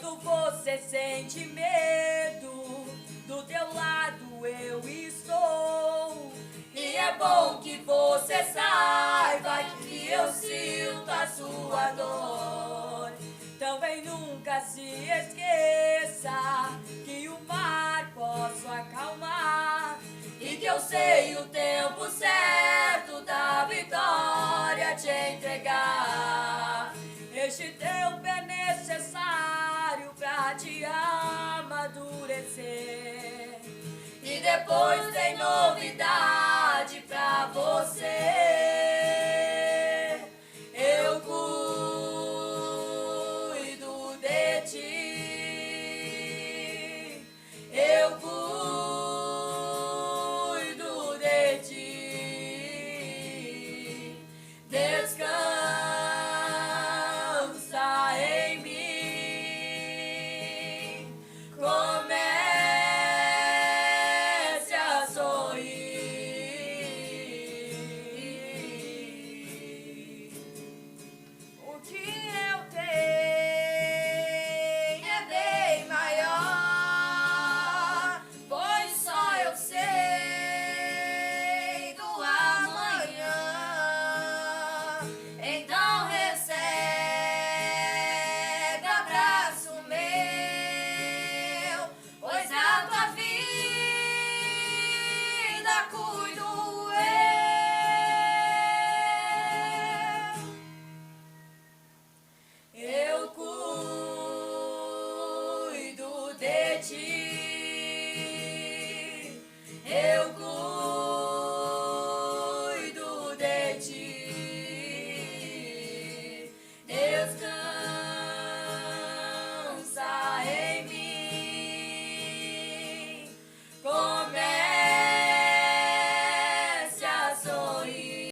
Quando você sente medo, do teu lado eu estou. E é bom que você saiba que eu sinto a sua dor. Também nunca se esqueça que o mar posso acalmar e que eu sei o tempo certo da vitória te entregar. Este tempo é necessário pra te amadurecer e depois tem novidade pra você. Eu cuido de ti, eu cuido de ti. Descansa em mim, comece a sorrir. O que eu tenho é bem maior, pois só eu sei do amanhã. Então recebe abraço meu, pois a tua vida cuido eu cuido de ti.